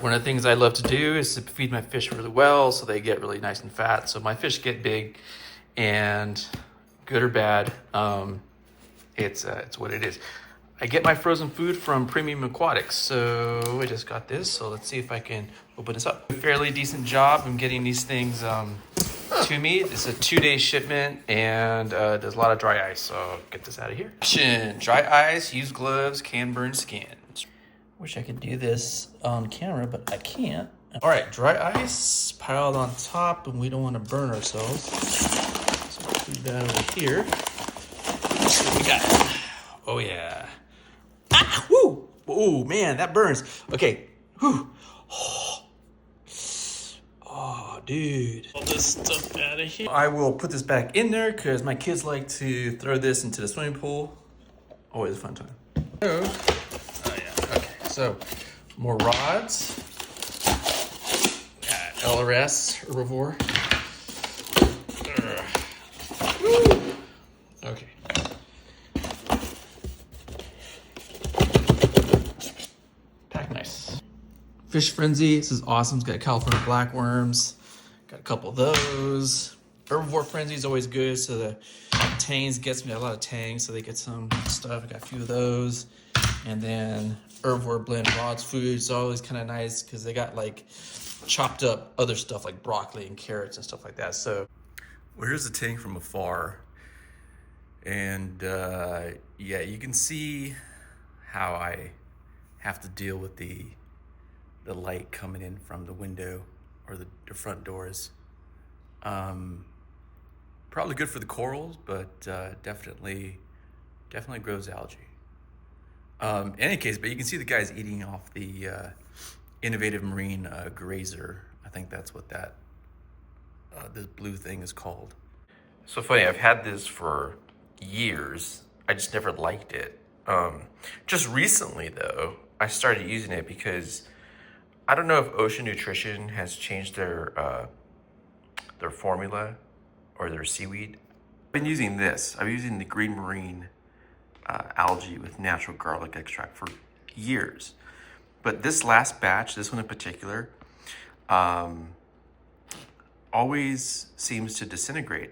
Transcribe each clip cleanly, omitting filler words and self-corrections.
One of the things I love to do is to feed my fish really well so they get really nice and fat. So my fish get big, and good or bad, it's what it is. I get my frozen food from Premium Aquatics. So I just got this. So let's see if I can open this up. Fairly decent job in getting these things to me. It's a 2-day shipment, and there's a lot of dry ice. So I'll get this out of here. Dry ice, use gloves, can burn skin. Wish I could do this on camera, but I can't. All right, dry ice piled on top, and we don't want to burn ourselves. So I'll put that over here. Let's see what we got. Oh yeah. Ah, woo! Oh man, that burns. Okay. Whew. Oh, dude. All this stuff out of here. I will put this back in there because my kids like to throw this into the swimming pool. Always a fun time. So, more rods. LRS herbivore. Okay. Pack nice. Fish Frenzy. This is awesome. It's got California blackworms. Got a couple of those. Herbivore Frenzy is always good. So the tangs gets me a lot of tangs. So they get some stuff. I got a few of those. And then herbivore blend rods food is always kind of nice because they got like chopped up other stuff like broccoli and carrots and stuff like that. So, well, here's the tank from afar, and yeah, you can see how I have to deal with the light coming in from the window or the front doors. Probably good for the corals, but definitely grows algae. In any case, but you can see the guy's eating off the innovative marine grazer. I think that's what that this blue thing is called. So funny, I've had this for years. I just never liked it. Just recently though, I started using it because I don't know if Ocean Nutrition has changed their formula or their seaweed. I've been using this. I'm using the green marine algae with natural garlic extract for years. But this last batch, this one in particular, always seems to disintegrate.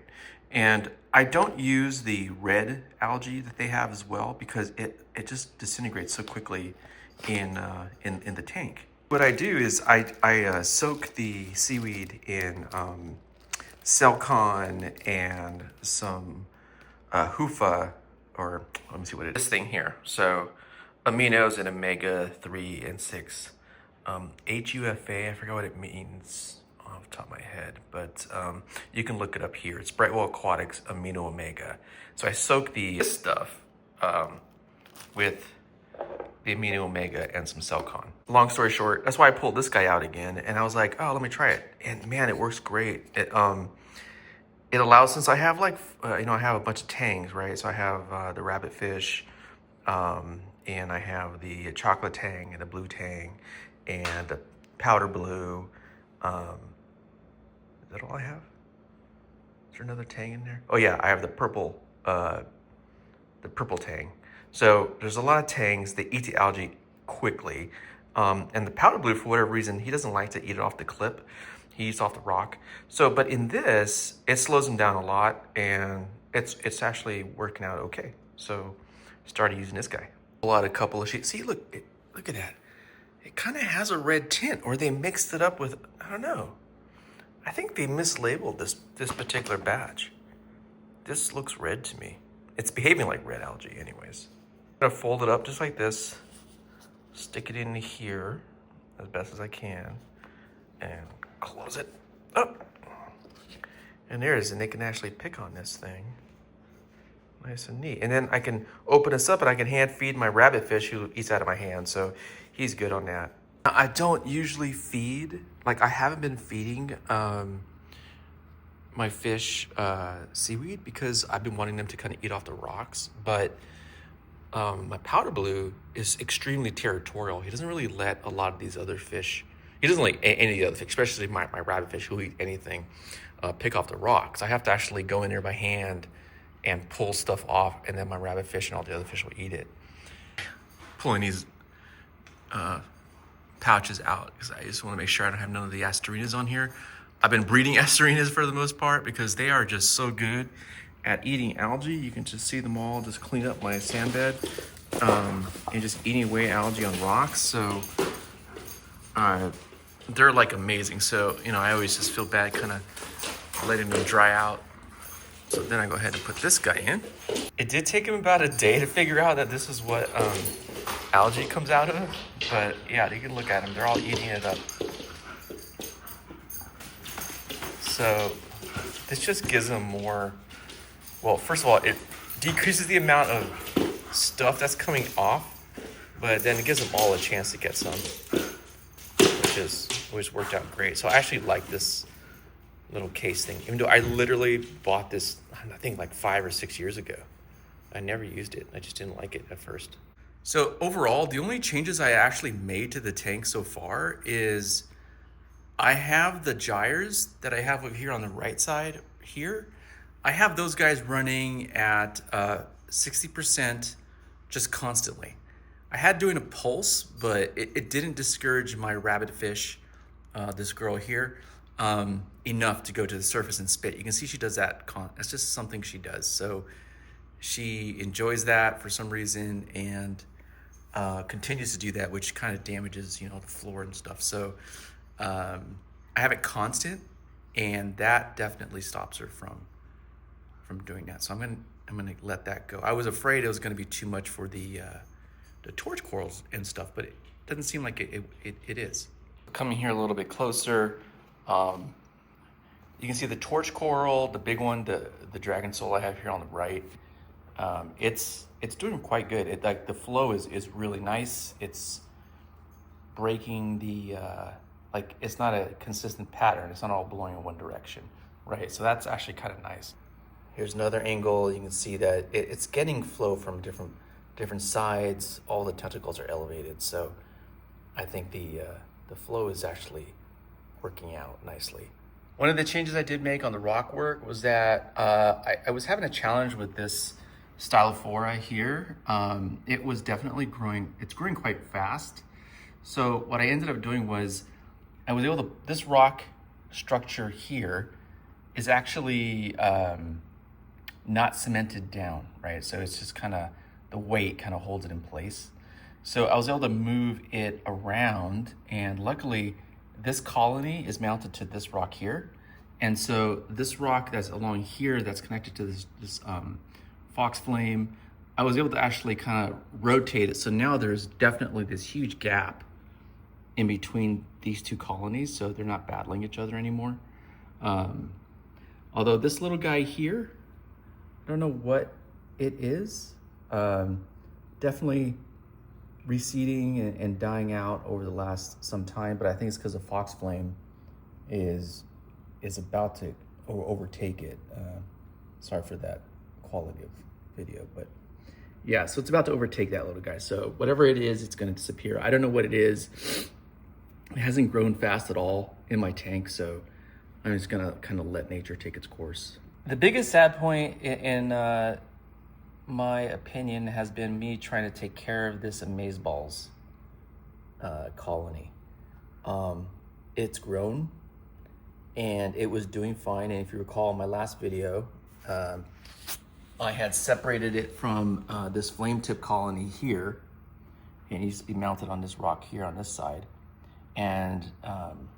And I don't use the red algae that they have as well because it just disintegrates so quickly in the tank. What I do is I soak the seaweed in Silicon and some Hufa, or let me see what it is. This thing here. So aminos and omega 3 and 6. HUFA, I forgot what it means off the top of my head, but you can look it up here. It's Brightwell Aquatics Amino Omega. So I soak this stuff with the Amino Omega and some Silicon. Long story short, that's why I pulled this guy out again, and I was like, oh, let me try it. And man, it works great. It allows, since I have like, I have a bunch of tangs, right? So I have the rabbit fish, and I have the chocolate tang and the blue tang and the powder blue. Is that all I have? Is there another tang in there? Oh yeah, I have the purple tang. So there's a lot of tangs. They eat the algae quickly. And the powder blue, for whatever reason, he doesn't like to eat it off the clip. He eats off the rock. So, but in this, it slows him down a lot, and it's actually working out okay. So, started using this guy. A couple of sheets. See, look at that. It kind of has a red tint, or they mixed it up with, I don't know. I think they mislabeled this particular batch. This looks red to me. It's behaving like red algae, anyways. I'm gonna fold it up just like this. Stick it in here as best as I can, and close it up. And there it is, and they can actually pick on this thing. Nice and neat. And then I can open this up and I can hand feed my rabbit fish who eats out of my hand. So he's good on that. I don't usually feed, like I haven't been feeding my fish seaweed because I've been wanting them to kind of eat off the rocks. But my powder blue is extremely territorial. He doesn't really let a lot of these other fish, he doesn't like any of the other fish, especially my rabbit fish who eat anything, pick off the rocks. I have to actually go in there by hand and pull stuff off, and then my rabbit fish and all the other fish will eat it. Pulling these pouches out because I just want to make sure I don't have none of the Asterinas on here. I've been breeding Asterinas for the most part because they are just so good at eating algae. You can just see them all just clean up my sand bed and just eating away algae on rocks. So they're like amazing. So, you know, I always just feel bad kind of letting them dry out. So then I go ahead and put this guy in. It did take him about a day to figure out that this is what algae comes out of. But yeah, you can look at them. They're all eating it up. So this just gives them more, well, first of all, it decreases the amount of stuff that's coming off, but then it gives them all a chance to get some, which is always worked out great. So I actually like this little case thing, even though I literally bought this, I think like 5 or 6 years ago. I never used it. I just didn't like it at first. So overall, the only changes I actually made to the tank so far is I have the gyres that I have over here on the right side here. I have those guys running at 60% just constantly. I had doing a pulse, but it didn't discourage my rabbit fish, this girl here, enough to go to the surface and spit. You can see she does that. That's just something she does. So she enjoys that for some reason and continues to do that, which kind of damages, you know, the floor and stuff. So I have it constant, and that definitely stops her from doing that. So I'm gonna let that go. I was afraid it was gonna be too much for the torch corals and stuff, but it doesn't seem like it is. Coming here a little bit closer, you can see the torch coral, the big one, the dragon soul I have here on the right. It's doing quite good. Like the flow is really nice. It's breaking the like it's not a consistent pattern. It's not all blowing in one direction, right? So that's actually kind of nice. Here's another angle. You can see that it's getting flow from different sides. All the tentacles are elevated, so I think the flow is actually working out nicely. One of the changes I did make on the rock work was that I was having a challenge with this Stylophora here. It was definitely growing. It's growing quite fast. So what I ended up doing was I was able to, this rock structure here is actually not cemented down, right? So it's just kind of, the weight kind of holds it in place. So I was able to move it around, and luckily this colony is mounted to this rock here. And so this rock that's along here that's connected to this fox flame, I was able to actually kind of rotate it. So now there's definitely this huge gap in between these two colonies, so they're not battling each other anymore. Although this little guy here, I don't know what it is. Definitely receding and dying out over the last some time, but I think it's because the fox flame is about to overtake it. Sorry for that quality of video, but yeah, so it's about to overtake that little guy. So whatever it is, it's gonna disappear. I don't know what it is. It hasn't grown fast at all in my tank, so I'm just gonna kind of let nature take its course. The biggest sad point in my opinion has been me trying to take care of this Amaze-Balls colony. It's grown and it was doing fine. And if you recall my last video, I had separated it from this flame tip colony here. It needs to be mounted on this rock here on this side. And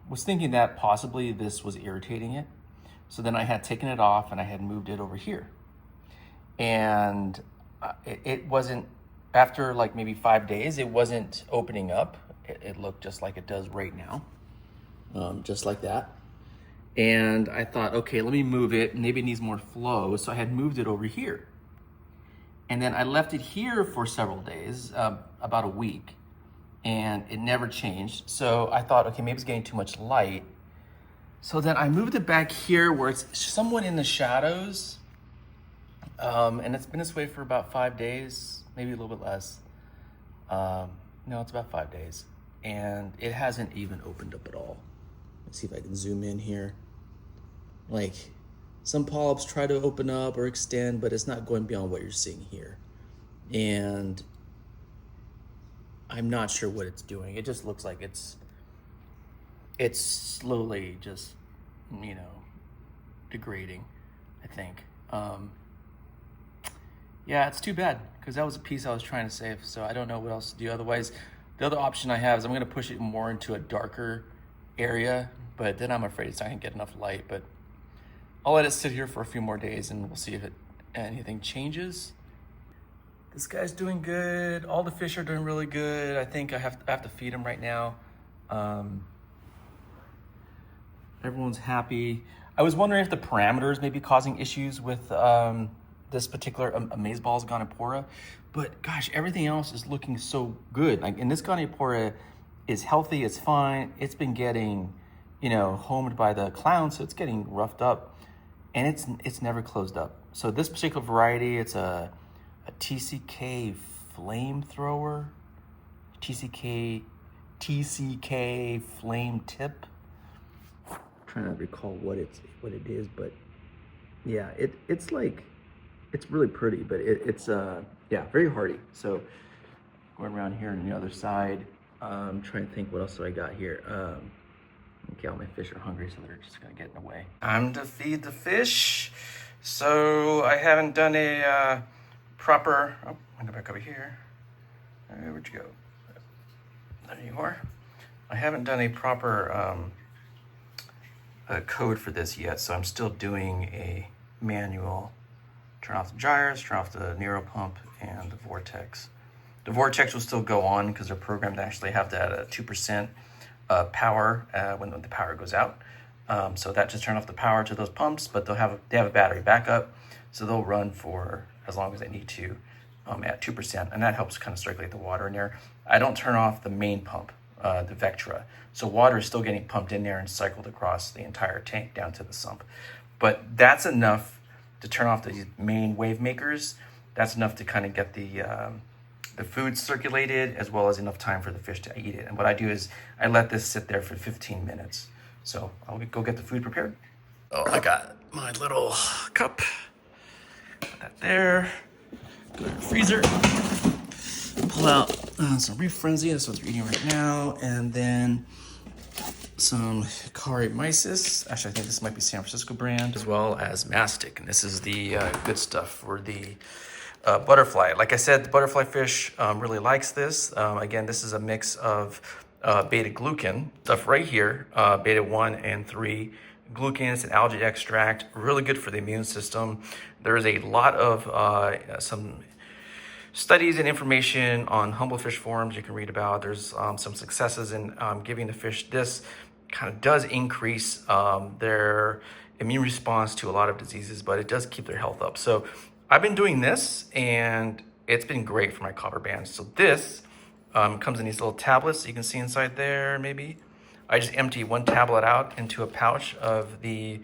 was thinking that possibly this was irritating it. So then I had taken it off and I had moved it over here. And it wasn't, after like maybe 5 days, it wasn't opening up. It looked just like it does right now, just like that. And I thought, okay, let me move it. Maybe it needs more flow. So I had moved it over here. And then I left it here for several days, about a week, and it never changed. So I thought, okay, maybe it's getting too much light. So then I moved it back here where it's somewhat in the shadows. And it's been this way for about 5 days, maybe a little bit less. No, it's about 5 days. And it hasn't even opened up at all. Let's see if I can zoom in here. Like, some polyps try to open up or extend, but it's not going beyond what you're seeing here. And I'm not sure what it's doing. It just looks like it's slowly just, you know, degrading, I think. Yeah, it's too bad because that was a piece I was trying to save. So I don't know what else to do. Otherwise, the other option I have is I'm going to push it more into a darker area, but then I'm afraid it's not going to get enough light. But I'll let it sit here for a few more days and we'll see if anything changes. This guy's doing good. All the fish are doing really good. I think I have to feed him right now. Everyone's happy. I was wondering if the parameters may be causing issues with this particular Amaze-Balls Gonipora, but gosh, everything else is looking so good. Like, and this Gonipora is healthy, it's fine. It's been getting, you know, homed by the clowns, so it's getting roughed up, and it's never closed up. So this particular variety, it's a TCK flamethrower, TCK flame tip. I'm trying to recall what it is, but yeah, it's like, it's really pretty, but it's yeah, very hardy. So going around here on the other side, trying to think what else do I got here. Okay, all my fish are hungry, so they're just gonna get in the way. Time to feed the fish. So I haven't done a proper, oh, I'm gonna go back over here. Where'd you go? There you are. I haven't done a proper code for this yet, so I'm still doing a manual. Turn off the gyres, turn off the Nero pump, and the vortex. The vortex will still go on because they're programmed to actually have that 2% power when the power goes out. So that just turn off the power to those pumps, but they have a battery backup, so they'll run for as long as they need to at 2%, and that helps kind of circulate the water in there. I don't turn off the main pump, the Vectra, so water is still getting pumped in there and cycled across the entire tank down to the sump. But that's enough to turn off these main wave makers. That's enough to kind of get the food circulated, as well as enough time for the fish to eat it. And what I do is I let this sit there for 15 minutes. So I'll go get the food prepared. Oh, I got my little cup. Put that there. Go to the freezer. Pull out some Reef Frenzy, that's what we're eating right now. And then some Mysis. Actually, I think this might be San Francisco brand, as well as mastic. And this is the good stuff for the butterfly. Like I said, the butterfly fish really likes this. Again, this is a mix of beta glucan stuff right here, beta 1 and 3 glucan. It's an algae extract, really good for the immune system. There's a lot of some studies and information on humble fish forums you can read about. There's some successes in giving the fish this. Kind of does increase their immune response to a lot of diseases, but it does keep their health up. So I've been doing this, and it's been great for my copper bands. So this comes in these little tablets you can see inside there, maybe. I just empty one tablet out into a pouch of the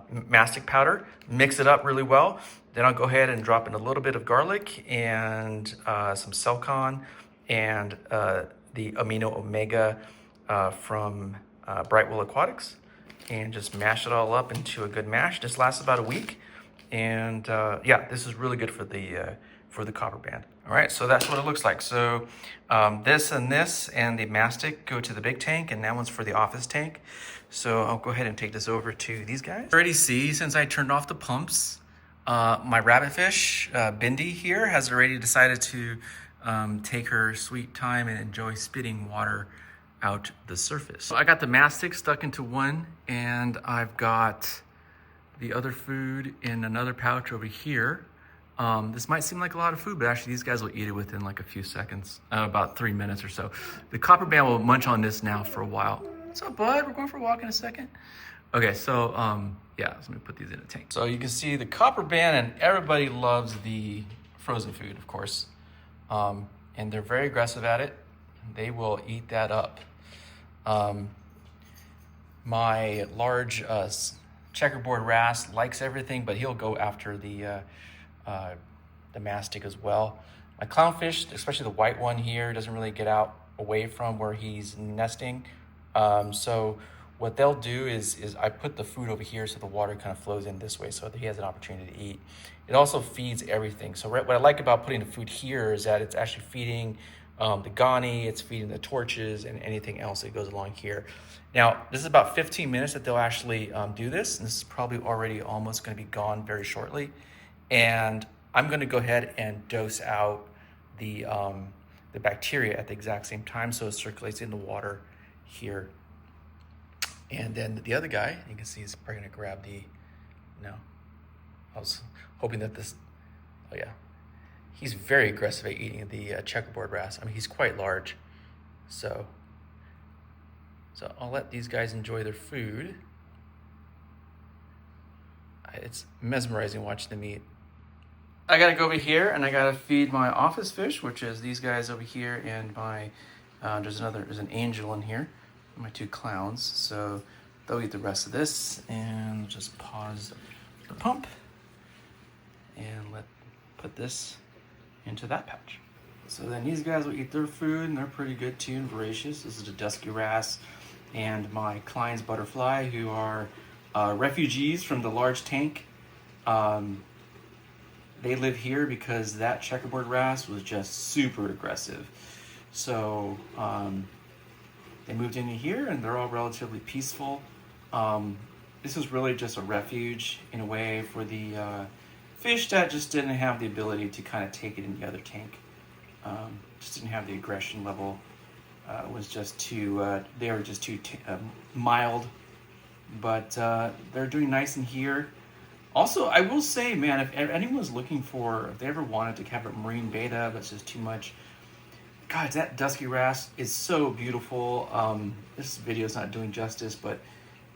mastic powder, mix it up really well. Then I'll go ahead and drop in a little bit of garlic and some Celcon and the Amino Omega from Brightwell Aquatics, and just mash it all up into a good mash. This lasts about a week, and yeah, this is really good for the copper band. All right, so that's what it looks like. So this and the mastic go to the big tank, and that one's for the office tank. So I'll go ahead and take this over to these guys. Already see, since I turned off the pumps, my rabbitfish, Bindi here, has already decided to take her sweet time and enjoy spitting water out the surface. So I got the mastic stuck into one, and I've got the other food in another pouch over here. This might seem like a lot of food, but actually these guys will eat it within like a few seconds, about 3 minutes or so. The copper band will munch on this now for a while. What's up, bud? We're going for a walk in a second. Okay, so yeah, so let me put these in a tank. So you can see the copper band, and everybody loves the frozen food, of course. And they're very aggressive at it. They will eat that up. My large checkerboard wrasse likes everything, but he'll go after the mastic as well. My clownfish, especially the white one here, doesn't really get out away from where he's nesting. So what they'll do is I put the food over here so the water kind of flows in this way so that he has an opportunity to eat. It also feeds everything. So what I like about putting the food here is that it's actually feeding the Goni, it's feeding the torches and anything else that goes along here. Now, this is about 15 minutes that they'll actually do this. And this is probably already almost going to be gone very shortly. And I'm going to go ahead and dose out the bacteria at the exact same time, so it circulates in the water here. And then the other guy, you can see, is probably going to grab the, no, I was hoping that this, oh yeah, he's very aggressive at eating the checkerboard wrasse. I mean, he's quite large. So I'll let these guys enjoy their food. It's mesmerizing watching them eat. I gotta go over here and I gotta feed my office fish, which is these guys over here, and my, there's an angel in here, my 2 clowns. So they'll eat the rest of this, and just pause the pump and put this into that pouch. So then these guys will eat their food, and they're pretty good too and voracious. This is a dusky wrasse and my Klein's butterfly, who are refugees from the large tank. They live here because that checkerboard wrasse was just super aggressive. So they moved into here, and they're all relatively peaceful. This is really just a refuge in a way for the fish that just didn't have the ability to kind of take it in the other tank. Just didn't have the aggression level. Was just too, they were just too mild. But they're doing nice in here. Also, I will say, man, if anyone's looking for, if they ever wanted to have a marine beta that's just too much, God, that dusky wrasse is so beautiful. This video is not doing justice, but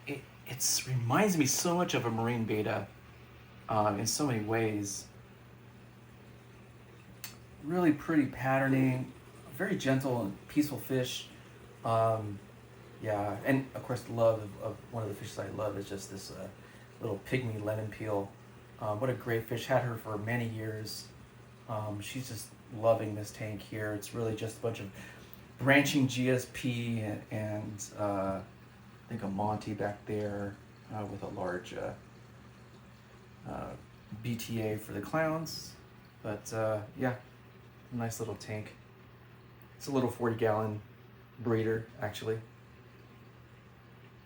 it reminds me so much of a marine beta in so many ways. Really pretty patterning, very gentle and peaceful fish. Yeah, and of course the love of one of the fishes I love is just this little pygmy lemon peel. What a great fish. Had her for many years. She's just loving this tank here. It's really just a bunch of branching GSP and I think a Monty back there with a large BTA for the clowns. But yeah, nice little tank. It's a little 40-gallon breeder, actually.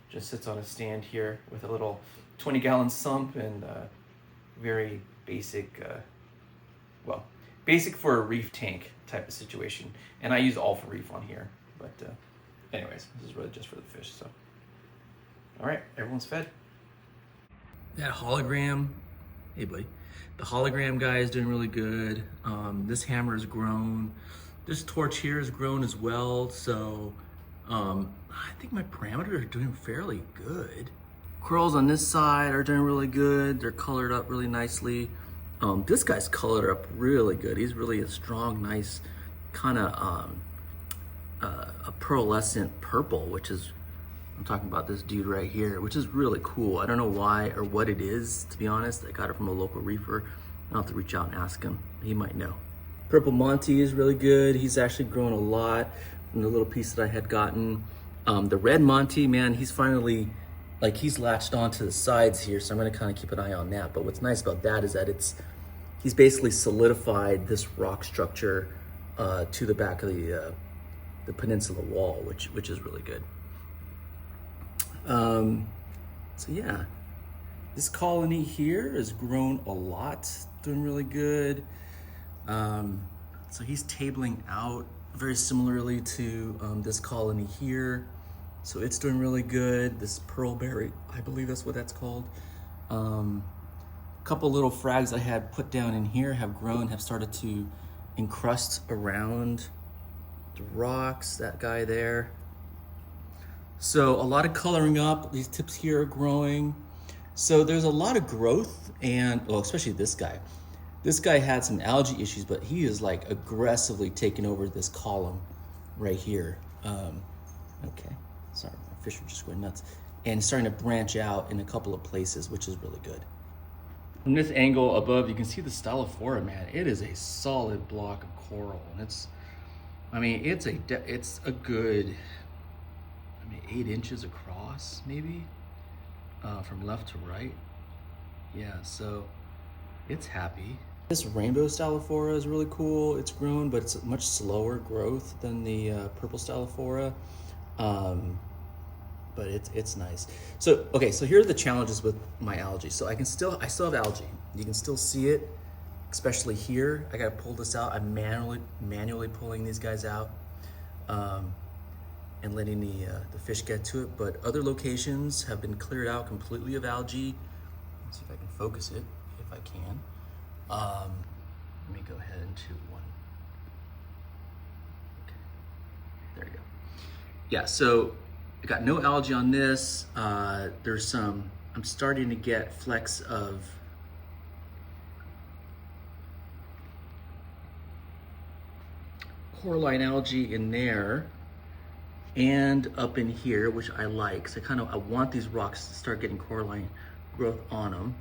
Just sits on a stand here with a little 20-gallon sump and very basic, well, basic for a reef tank type of situation. And I use Alpha Reef on here. But anyways, this is really just for the fish. So, all right, everyone's fed. That hologram, hey buddy. The hologram guy is doing really good. This hammer has grown. This torch here has grown as well. So I think my parameters are doing fairly good. Corals on this side are doing really good. They're colored up really nicely. This guy's colored up really good. He's really a strong, nice kind of a pearlescent purple, which is, I'm talking about this dude right here, which is really cool. I don't know why or what it is, to be honest. I got it from a local reefer. I'll have to reach out and ask him. He might know. Purple Monty is really good. He's actually grown a lot from the little piece that I had gotten. The red Monty, man, he's finally, like, he's latched onto the sides here, so I'm gonna kind of keep an eye on that. But what's nice about that is that he's basically solidified this rock structure to the back of the peninsula wall, which is really good. So yeah, this colony here has grown a lot, doing really good. So he's tabling out very similarly to this colony here. So it's doing really good. This pearlberry, I believe that's what that's called. A couple little frags I had put down in here have grown, have started to encrust around the rocks, that guy there. So a lot of coloring up. These tips here are growing. So there's a lot of growth, and well, especially this guy. This guy had some algae issues, but he is like aggressively taking over this column right here. Okay, sorry, my fish are just going nuts. And starting to branch out in a couple of places, which is really good. From this angle above, you can see the Stylophora, man. It is a solid block of coral, and it's a good, 8 inches across, maybe, from left to right. Yeah, so it's happy. This rainbow Stylophora is really cool. It's grown, but it's a much slower growth than the purple Stylophora. But it's nice. So okay, so here are the challenges with my algae. So I still have algae. You can still see it, especially here. I gotta pull this out. I'm manually pulling these guys out, and letting the fish get to it. But other locations have been cleared out completely of algae. Let's see if I can focus it, if I can. Let me go ahead into one. Okay, there you go. Yeah, so I got no algae on this. There's some, I'm starting to get flecks of coralline algae in there and up in here, which I like. So I want these rocks to start getting coralline growth on them.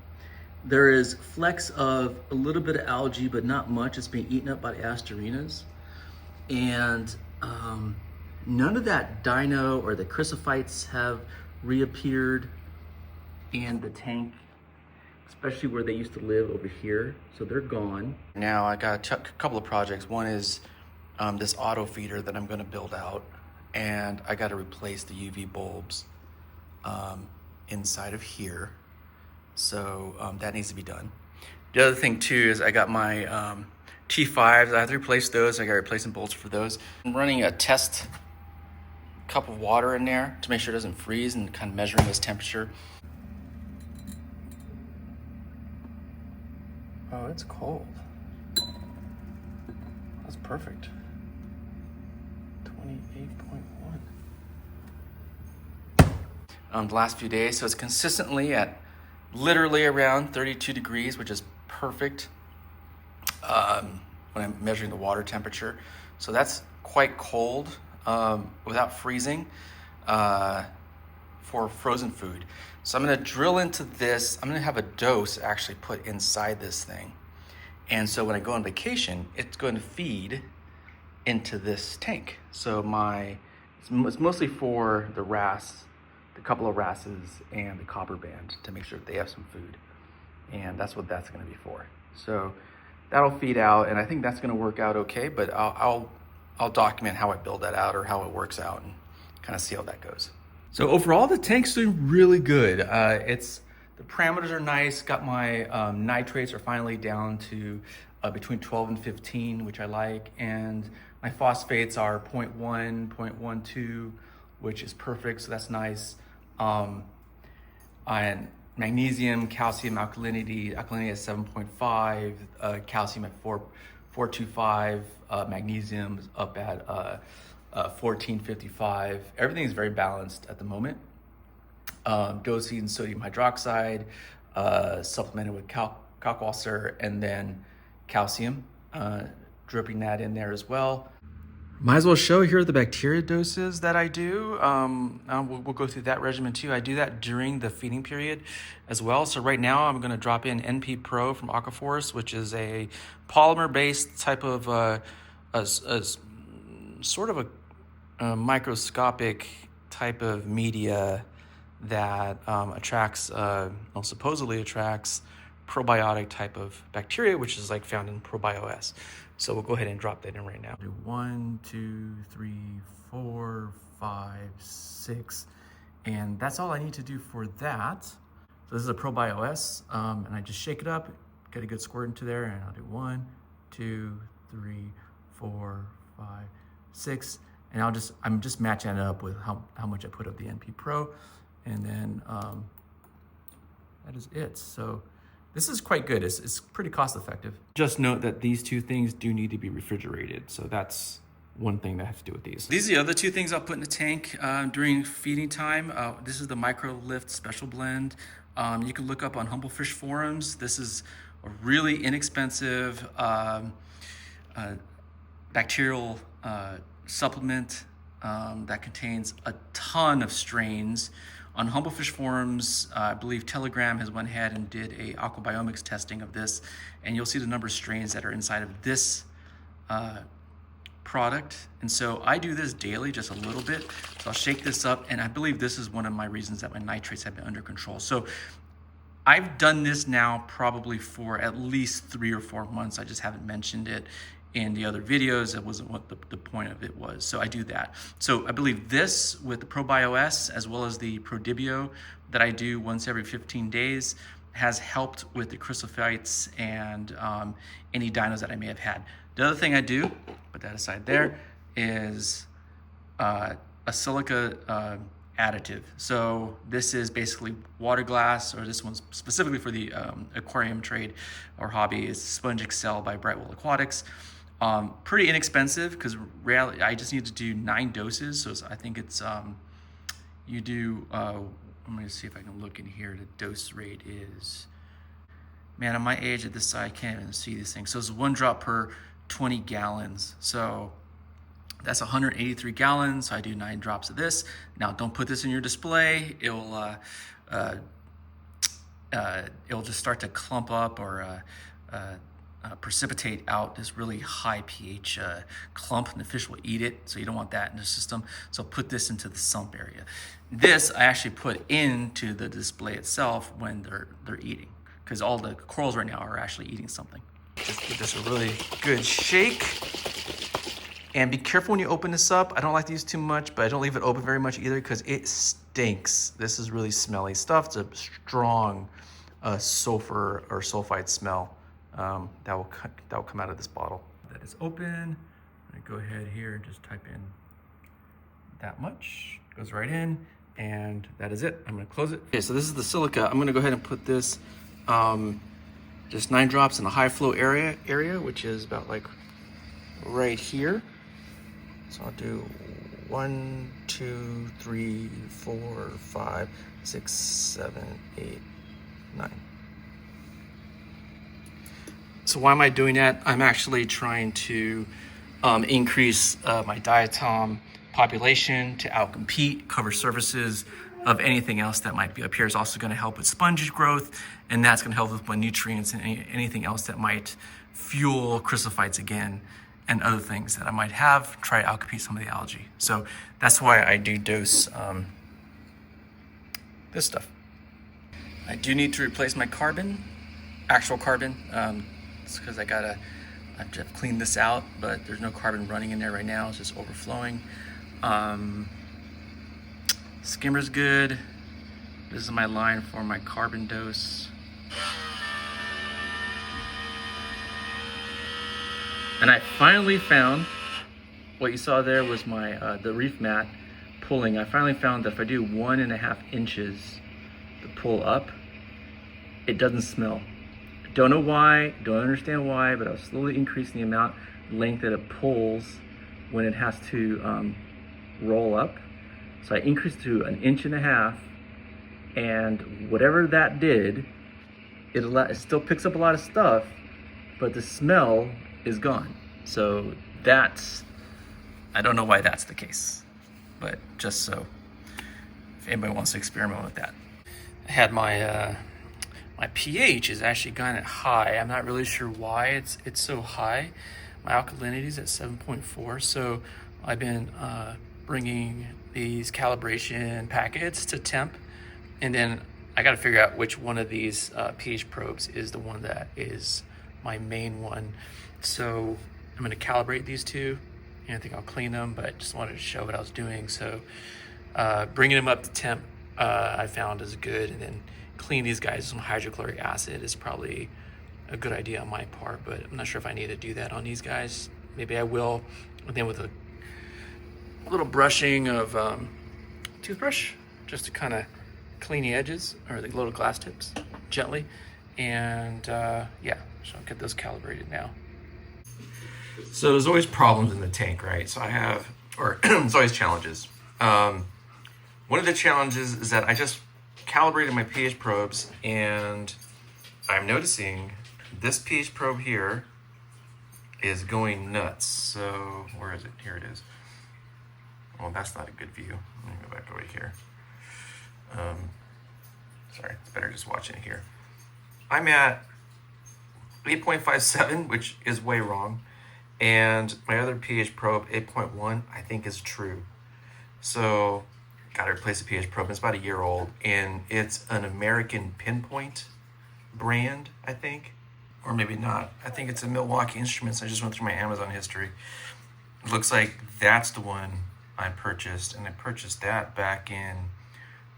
There is flecks of a little bit of algae, but not much. It's being eaten up by the asterinas. And none of that dino or the chrysophytes have reappeared in the tank, especially where they used to live over here. So they're gone. Now I got a couple of projects. One is this auto feeder that I'm gonna build out, and I gotta replace the UV bulbs inside of here. So that needs to be done. The other thing too is I got my T5s. I have to replace those. I got replacement bolts for those. I'm running a test cup of water in there to make sure it doesn't freeze and kind of measuring this temperature. Oh, it's cold. That's perfect. 28.1. The last few days, so it's consistently at literally around 32 degrees, which is perfect when I'm measuring the water temperature. So that's quite cold without freezing for frozen food. So I'm gonna drill into this. I'm gonna have a dose actually put inside this thing. And so when I go on vacation, it's going to feed into this tank. So it's mostly for the wrasse, the couple of wrasses and the copper band to make sure that they have some food. And that's what that's gonna be for. So that'll feed out, and I think that's gonna work out okay, but I'll document how I build that out or how it works out and kind of see how that goes. So overall, the tank's doing really good. The parameters are nice. Got my nitrates are finally down to between 12 and 15, which I like. And my phosphates are 0.1, 0.12, which is perfect, so that's nice. And magnesium, calcium, alkalinity is 7.5, calcium at 4.25, magnesium is up at 14.55. Everything is very balanced at the moment. Dosing sodium hydroxide, supplemented with kalkwasser, and then calcium, dripping that in there as well. Might as well show here the bacteria doses that I do. We'll go through that regimen too. I do that during the feeding period as well. So right now I'm gonna drop in NP Pro from Aquaforce, which is a polymer-based type of sort of a microscopic type of media that supposedly attracts probiotic type of bacteria, which is like found in ProBioS. So we'll go ahead and drop that in right now. 1, 2, 3, 4, 5, 6, and that's all I need to do for that. So this is a ProBioS, and I just shake it up, get a good squirt into there, and I'll do 1, 2, 3, 4, 5, 6, and I'm just matching it up with how much I put of the NP Pro, and then that is it. So this is quite good. It's pretty cost effective. Just note that these two things do need to be refrigerated. So that's one thing that I have to do with these. These are the other two things I'll put in the tank during feeding time. This is the Microlift Special Blend. You can look up on Humble Fish forums. This is a really inexpensive bacterial supplement that contains a ton of strains. On Humble Fish forums, I believe Telegram has went ahead and did a aquabiomics testing of this, and you'll see the number of strains that are inside of this product. And so I do this daily, just a little bit. So I'll shake this up, and I believe this is one of my reasons that my nitrates have been under control. So I've done this now probably for at least 3 or 4 months. I just haven't mentioned it in the other videos. That wasn't what the point of it was. So I do that. So I believe this with the ProBioS as well as the ProDibio that I do once every 15 days has helped with the chrysophytes and any dinos that I may have had. The other thing I do, put that aside there, is a silica additive. So this is basically water glass, or this one's specifically for the aquarium trade or hobby. It's Sponge Excel by Brightwell Aquatics. Pretty inexpensive because really I just need to do 9 doses. So I think it's you do. I'm going to see if I can look in here. The dose rate is, man, at my age at this side, I can't even see this thing. So it's 1 drop per 20 gallons. So that's 183 gallons. So I do 9 drops of this. Now, don't put this in your display. It'll just start to clump up or precipitate out this really high pH clump, and the fish will eat it. So you don't want that in the system. So put this into the sump area. This I actually put into the display itself when they're eating, because all the corals right now are actually eating something. Just give this a really good shake. And be careful when you open this up. I don't like to use too much, but I don't leave it open very much either because it stinks. This is really smelly stuff. It's a strong sulfur or sulfide smell that will come out of this bottle. That is open. I go ahead here and just type in that much. Goes right in, and that is it. I'm gonna close it. Okay, so this is the silica. I'm gonna go ahead and put this just 9 drops in the high flow area, which is about like right here. So I'll do 1, 2, 3, 4, 5, 6, 7, 8, 9. So why am I doing that? I'm actually trying to increase my diatom population to outcompete cover surfaces of anything else that might be up here. It's also going to help with sponge growth, and that's going to help with my nutrients and anything else that might fuel chrysophytes again and other things that I might have, try to outcompete some of the algae. So that's why I do dose this stuff. I do need to replace my carbon, actual carbon. It's because I've to clean this out, but there's no carbon running in there right now. It's just overflowing. Skimmer's good. This is my line for my carbon dose. And I finally found, what you saw there was my the reef mat pulling. I finally found that if I do 1.5 inches to pull up, it doesn't smell. Don't know why, don't understand why, but I was slowly increasing the amount length that it pulls when it has to roll up. So I increased to 1.5 inches, and whatever that did, it still picks up a lot of stuff, but the smell is gone. So that's, I don't know why that's the case, but just so if anybody wants to experiment with that. I had my my pH is actually kind of high. I'm not really sure why it's so high. My alkalinity is at 7.4, so I've been bringing these calibration packets to temp, and then I got to figure out which one of these pH probes is the one that is my main one. So I'm going to calibrate these two, and I think I'll clean them, but just wanted to show what I was doing. So bringing them up to temp I found is good, and then clean these guys with some hydrochloric acid is probably a good idea on my part, but I'm not sure if I need to do that on these guys. Maybe I will, and then with a little brushing of toothbrush just to kind of clean the edges or the little glass tips gently, and yeah, so I'll get those calibrated now. So there's always problems in the tank, right? So I have, or there's always challenges. One of the challenges is that I just calibrated my pH probes, and I'm noticing this pH probe here is going nuts. So where is it? Here it is. Well, that's not a good view. Let me go back over here. Sorry, it's better just watching it here. I'm at 8.57, which is way wrong. And my other pH probe, 8.1, I think is true. So got to replace the pH probe. It's about a year old, and it's an American Pinpoint brand, I think, or maybe not. I think it's a Milwaukee Instruments. I just went through my Amazon history. It looks like that's the one I purchased, and I purchased that back in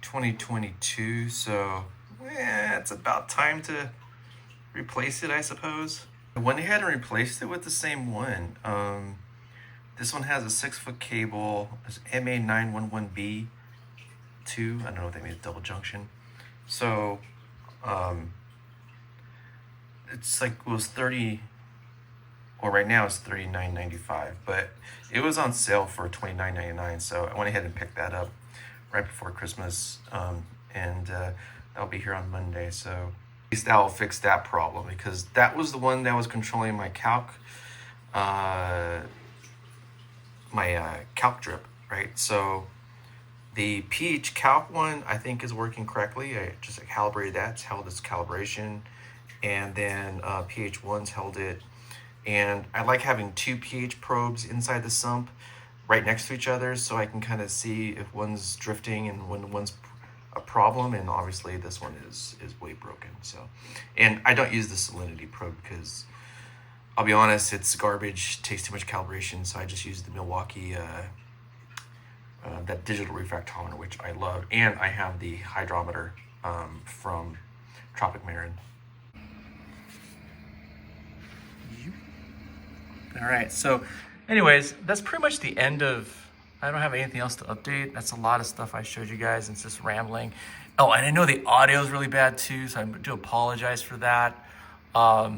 2022. So it's about time to replace it, I suppose. I went ahead and replaced it with the same one. This one has a 6-foot cable. It's MA911B2. I don't know what that means, double junction. So it's like, it was 30, well, right now it's $39.95, but it was on sale for $29.99. So I went ahead and picked that up right before Christmas, and that'll be here on Monday. So at least that will fix that problem, because that was the one that was controlling my calc drip, right? So the pH calc one, I think, is working correctly. I just calibrated that, it's held its calibration, and then pH 1's held it. And I like having 2 pH probes inside the sump right next to each other, so I can kind of see if one's drifting and when one's a problem. And obviously this one is way broken. So, and I don't use the salinity probe because, I'll be honest, it's garbage, takes too much calibration. So I just use the Milwaukee, that digital refractometer, which I love. And I have the hydrometer from Tropic Marin. All right, so anyways, that's pretty much the end of, I don't have anything else to update. That's a lot of stuff I showed you guys. It's just rambling. Oh, and I know the audio is really bad too, so I do apologize for that. I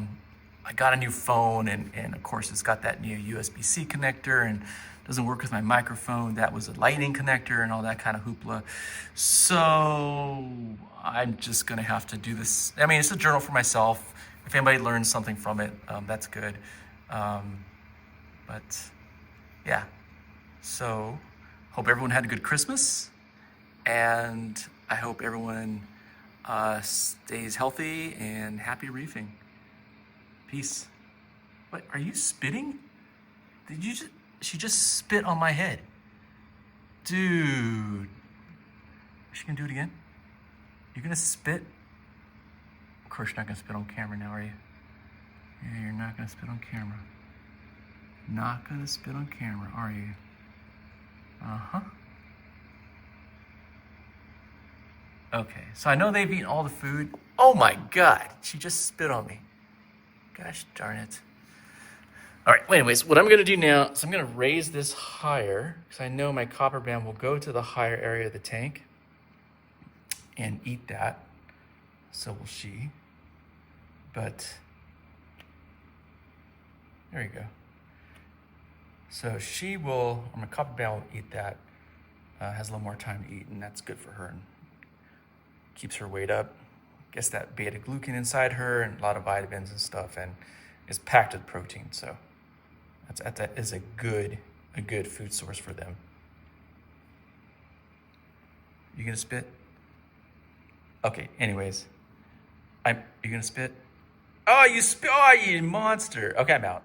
got a new phone, and of course it's got that new USB-C connector, and doesn't work with my microphone. That was a lightning connector and all that kind of hoopla. So I'm just gonna have to do this. I mean, it's a journal for myself. If anybody learns something from it, that's good. But yeah, so hope everyone had a good Christmas, and I hope everyone stays healthy and happy reefing. Peace. What, are you spitting? Did you just, she just spit on my head. Dude. Is she gonna do it again? You're gonna spit? Of course you're not gonna spit on camera now, are you? Yeah, you're not gonna spit on camera. Not gonna spit on camera, are you? Uh-huh. Okay, so I know they've eaten all the food. Oh my God, she just spit on me. Gosh darn it. All right, well, anyways, what I'm gonna do now is I'm gonna raise this higher, because I know my copper band will go to the higher area of the tank and eat that. So will she. But there you go. So she will, or my copper band will eat that. Has a little more time to eat, and that's good for her and keeps her weight up. Gets that beta glucan inside her and a lot of vitamins and stuff, and is packed with protein. So that is a good food source for them. You gonna spit? Okay. Anyways, you gonna spit? Oh, you spit! Oh, you monster! Okay, I'm out.